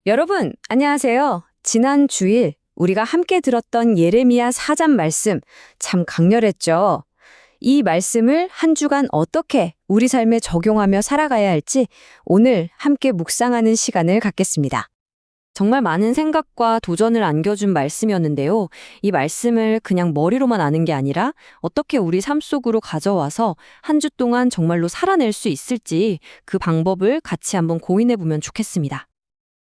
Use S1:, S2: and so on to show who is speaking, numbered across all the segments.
S1: 여러분, 안녕하세요. 지난 주일 우리가 함께 들었던 예레미야 4장 말씀 참 강렬했죠. 이 말씀을 한 주간 어떻게 우리 삶에 적용하며 살아가야 할지 오늘 함께 묵상하는 시간을 갖겠습니다. 정말 많은 생각과 도전을 안겨준 말씀이었는데요. 이 말씀을 그냥 머리로만 아는 게 아니라 어떻게 우리 삶 속으로 가져와서 한 주 동안 정말로 살아낼 수 있을지 그 방법을 같이 한번 고민해 보면 좋겠습니다.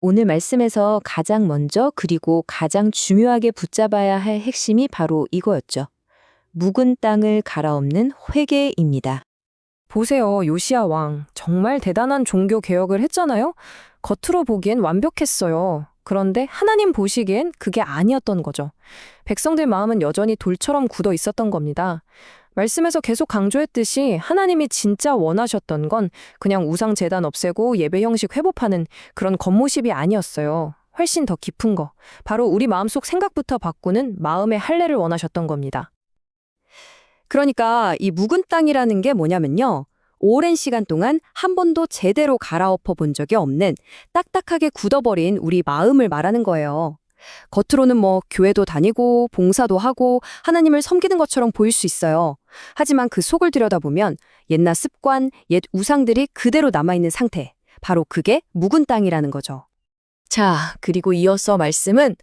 S1: 오늘 말씀에서 가장 먼저 그리고 가장 중요하게 붙잡아야 할 핵심이 바로 이거였죠. 묵은 땅을 갈아엎는 회개입니다.
S2: 보세요, 요시야 왕. 정말 대단한 종교 개혁을 했잖아요? 겉으로 보기엔 완벽했어요. 그런데 하나님 보시기엔 그게 아니었던 거죠. 백성들 마음은 여전히 돌처럼 굳어 있었던 겁니다. 말씀에서 계속 강조했듯이 하나님이 진짜 원하셨던 건 그냥 우상 제단 없애고 예배 형식 회복하는 그런 겉모습이 아니었어요. 훨씬 더 깊은 거. 바로 우리 마음속 생각부터 바꾸는 마음의 할례를 원하셨던 겁니다.
S1: 그러니까 이 묵은 땅이라는 게 뭐냐면요. 오랜 시간 동안 한 번도 제대로 갈아엎어 본 적이 없는 딱딱하게 굳어버린 우리 마음을 말하는 거예요. 겉으로는 교회도 다니고 봉사도 하고 하나님을 섬기는 것처럼 보일 수 있어요. 하지만 그 속을 들여다보면 옛날 습관, 옛 우상들이 그대로 남아있는 상태. 바로 그게 묵은 땅이라는 거죠. 자, 그리고 이어서 말씀은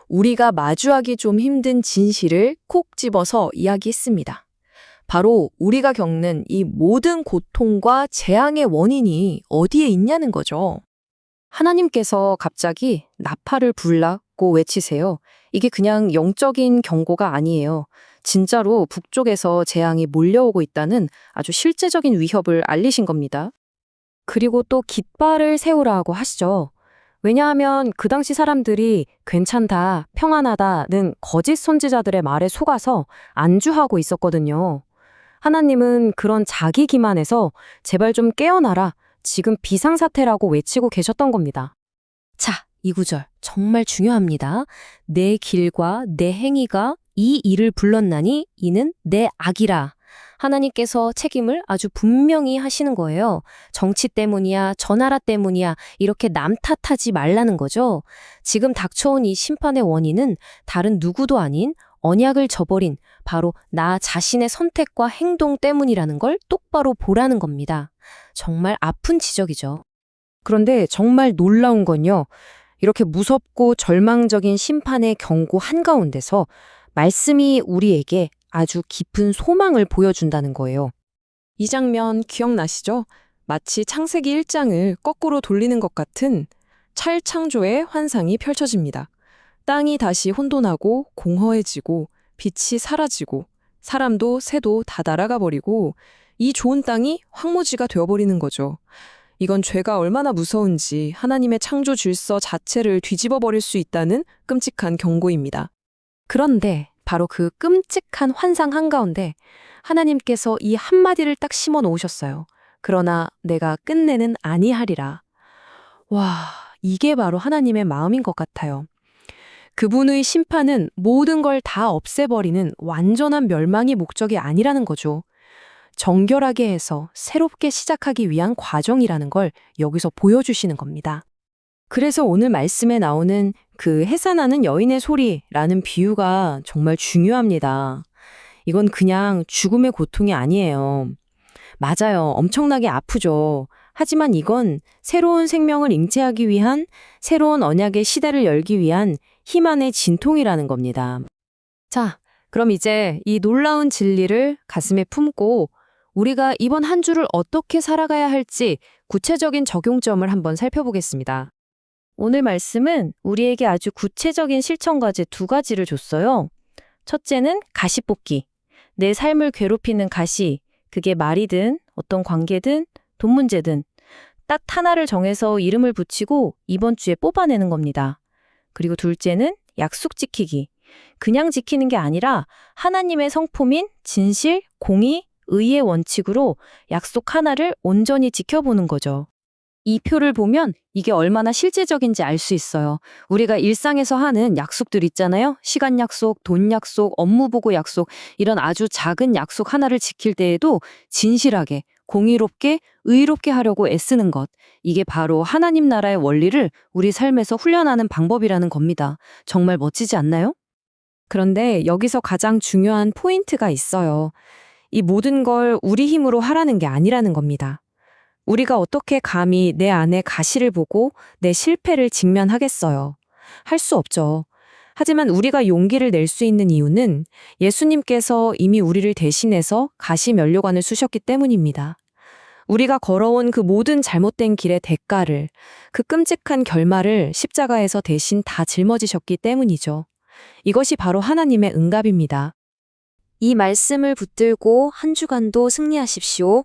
S1: 우리가 마주하기 좀 힘든 진실을 콕 집어서 이야기했습니다. 바로 우리가 겪는 이 모든 고통과 재앙의 원인이 어디에 있냐는 거죠. 하나님께서 갑자기 나팔을 불라고 외치세요. 이게 그냥 영적인 경고가 아니에요. 진짜로 북쪽에서 재앙이 몰려오고 있다는 아주 실제적인 위협을 알리신 겁니다. 그리고 또 깃발을 세우라고 하시죠. 왜냐하면 그 당시 사람들이 괜찮다, 평안하다는 거짓 선지자들의 말에 속아서 안주하고 있었거든요. 하나님은 그런 자기 기만에서 제발 좀 깨어나라, 지금 비상사태라고 외치고 계셨던 겁니다. 자, 이 구절 정말 중요합니다. 내 길과 내 행위가 이 일을 불렀나니 이는 내 악이라. 하나님께서 책임을 아주 분명히 하시는 거예요. 정치 때문이야, 저 나라 때문이야 이렇게 남 탓하지 말라는 거죠. 지금 닥쳐온 이 심판의 원인은 다른 누구도 아닌 언약을 저버린 바로 나 자신의 선택과 행동 때문이라는 걸 똑바로 보라는 겁니다. 정말 아픈 지적이죠. 그런데 정말 놀라운 건요. 이렇게 무섭고 절망적인 심판의 경고 한가운데서 말씀이 우리에게 아주 깊은 소망을 보여준다는 거예요.
S2: 이 장면 기억나시죠? 마치 창세기 1장을 거꾸로 돌리는 것 같은 찰창조의 환상이 펼쳐집니다. 땅이 다시 혼돈하고 공허해지고 빛이 사라지고 사람도 새도 다 날아가 버리고 이 좋은 땅이 황무지가 되어버리는 거죠. 이건 죄가 얼마나 무서운지 하나님의 창조 질서 자체를 뒤집어 버릴 수 있다는 끔찍한 경고입니다.
S1: 그런데 바로 그 끔찍한 환상 한가운데 하나님께서 이 한마디를 딱 심어 놓으셨어요. 그러나 내가 끝내는 아니하리라. 와, 이게 바로 하나님의 마음인 것 같아요. 그분의 심판은 모든 걸 다 없애버리는 완전한 멸망이 목적이 아니라는 거죠. 정결하게 해서 새롭게 시작하기 위한 과정이라는 걸 여기서 보여주시는 겁니다. 그래서 오늘 말씀에 나오는 그 해산하는 여인의 소리라는 비유가 정말 중요합니다. 이건 그냥 죽음의 고통이 아니에요. 맞아요. 엄청나게 아프죠. 하지만 이건 새로운 생명을 잉태하기 위한 새로운 언약의 시대를 열기 위한 힘 안의 진통이라는 겁니다. 자, 그럼 이제 이 놀라운 진리를 가슴에 품고 우리가 이번 한 주를 어떻게 살아가야 할지 구체적인 적용점을 한번 살펴보겠습니다. 오늘 말씀은 우리에게 아주 구체적인 실천 과제 2가지를 줬어요. 첫째는 가시 뽑기. 내 삶을 괴롭히는 가시, 그게 말이든 어떤 관계든 돈 문제든 딱 하나를 정해서 이름을 붙이고 이번 주에 뽑아내는 겁니다. 그리고 둘째는 약속 지키기. 그냥 지키는 게 아니라 하나님의 성품인 진실, 공의, 의의 원칙으로 약속 하나를 온전히 지켜보는 거죠. 이 표를 보면 이게 얼마나 실제적인지 알 수 있어요. 우리가 일상에서 하는 약속들 있잖아요. 시간 약속, 돈 약속, 업무 보고 약속 이런 아주 작은 약속 하나를 지킬 때에도 진실하게 공의롭게, 의롭게 하려고 애쓰는 것. 이게 바로 하나님 나라의 원리를 우리 삶에서 훈련하는 방법이라는 겁니다. 정말 멋지지 않나요?
S2: 그런데 여기서 가장 중요한 포인트가 있어요. 이 모든 걸 우리 힘으로 하라는 게 아니라는 겁니다. 우리가 어떻게 감히 내 안에 가시를 보고 내 실패를 직면하겠어요. 할 수 없죠. 하지만 우리가 용기를 낼 수 있는 이유는 예수님께서 이미 우리를 대신해서 가시 면류관을 쑤셨기 때문입니다. 우리가 걸어온 그 모든 잘못된 길의 대가를, 그 끔찍한 결말을 십자가에서 대신 다 짊어지셨기 때문이죠. 이것이 바로 하나님의 응답입니다.
S1: 이 말씀을 붙들고 한 주간도 승리하십시오.